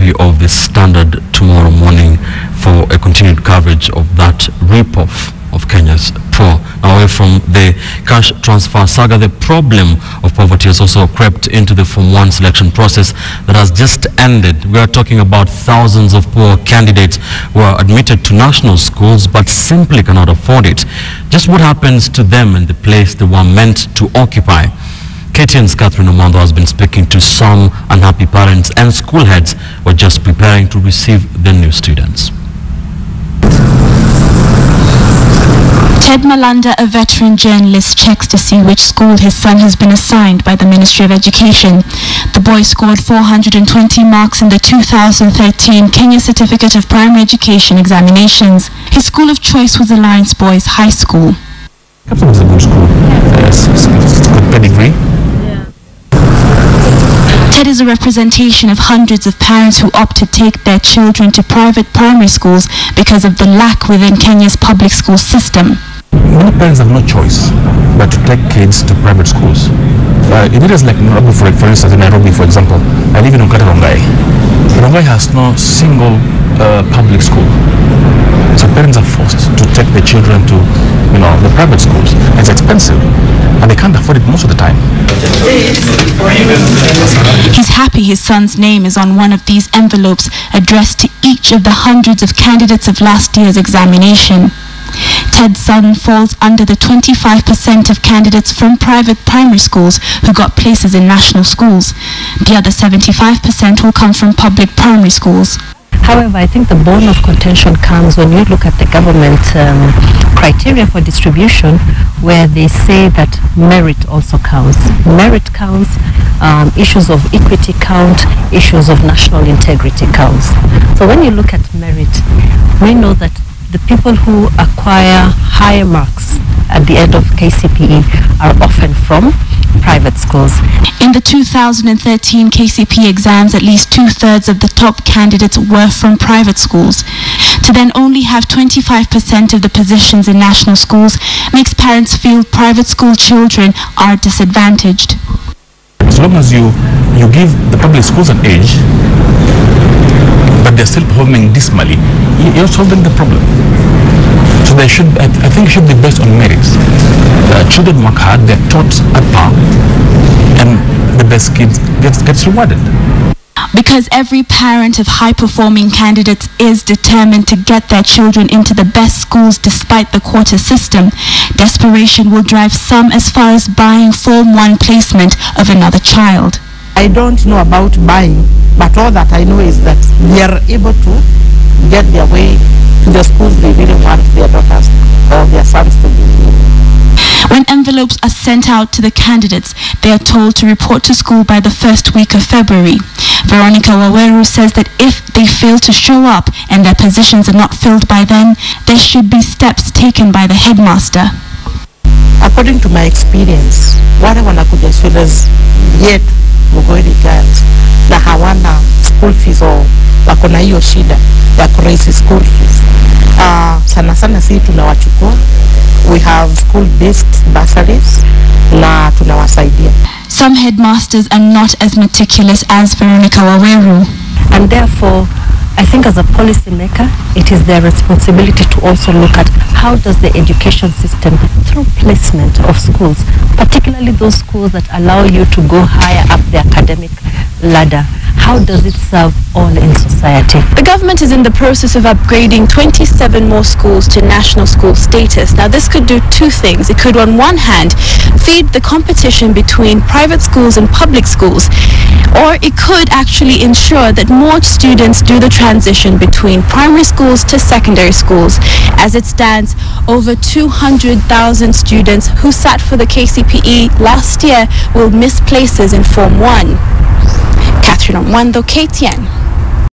copy of the Standard tomorrow morning for a continued coverage of that rip-off of Kenya's poor. Now, away from the cash transfer saga, the problem of poverty has also crept into the Form 1 selection process that has just ended. We are talking about thousands of poor candidates who are admitted to national schools but simply cannot afford it. Just what happens to them in the place they were meant to occupy? KTN's Catherine Omando has been speaking to some unhappy parents and school heads who are just preparing to receive their new students. Ted Malanda, a veteran journalist, checks to see which school his son has been assigned by the Ministry of Education. The boy scored 420 marks in the 2013 Kenya Certificate of Primary Education examinations. His school of choice was Alliance Boys High School. Captain is a good school. It's good pedigree. Ted is a representation of hundreds of parents who opt to take their children to private primary schools because of the lack within Kenya's public school system. Many parents have no choice but to take kids to private schools. In areas like Nairobi, for instance, in Nairobi, for example, I live in Rongai. Rongai has no single public school. So parents are forced to take their children to, the private schools. It's expensive, and they can't afford it most of the time. He's happy his son's name is on one of these envelopes addressed to each of the hundreds of candidates of last year's examination. Ted's son falls under the 25% of candidates from private primary schools who got places in national schools. The other 75% will come from public primary schools. However, I think the bone of contention comes when you look at the government criteria for distribution, where they say that merit also counts. Merit counts, issues of equity count, issues of national integrity counts. So when you look at merit, we know that the people who acquire higher marks at the end of KCPE are often from private schools. In the 2013 KCPE exams, at least 2/3 of the top candidates were from private schools. To then only have 25% of the positions in national schools makes parents feel private school children are disadvantaged. As long as you give the public schools an edge, but they're still performing dismally, you're solving the problem. So they should, I think it should be based on merits. Children work hard, they're taught at par, and the best kids gets rewarded. Because every parent of high-performing candidates is determined to get their children into the best schools despite the quota system, desperation will drive some as far as buying Form 1 placement of another child. I don't know about buying, but all that I know is that they are able to get their way to the schools they really want their daughters or their sons to be. When envelopes are sent out to the candidates, they are told to report to school by the first week of February. Veronica Waweru says that if they fail to show up and their positions are not filled by then, there should be steps taken by the headmaster. According to my experience, wale wanakuja shule yetu Mugoini girls na hawana school fees or wako na hiyo shida ya kuraise school fees. Sana sana sisi tunawachukua. We have school-based bursaries na tunawasaidia. Some headmasters are not as meticulous as Veronica Waweru. And therefore, I think as a policy maker, it is their responsibility to also look at how does the education system, through placement of schools, particularly those schools that allow you to go higher up the academic ladder, how does it serve all in society? The government is in the process of upgrading 27 more schools to national school status. Now, this could do two things. It could, on one hand, feed the competition between private schools and public schools, or it could actually ensure that more students do the transition between primary schools to secondary schools. As it stands, over 200,000 students who sat for the KCPE last year will miss places in Form 1. Catherine Omando, KTN.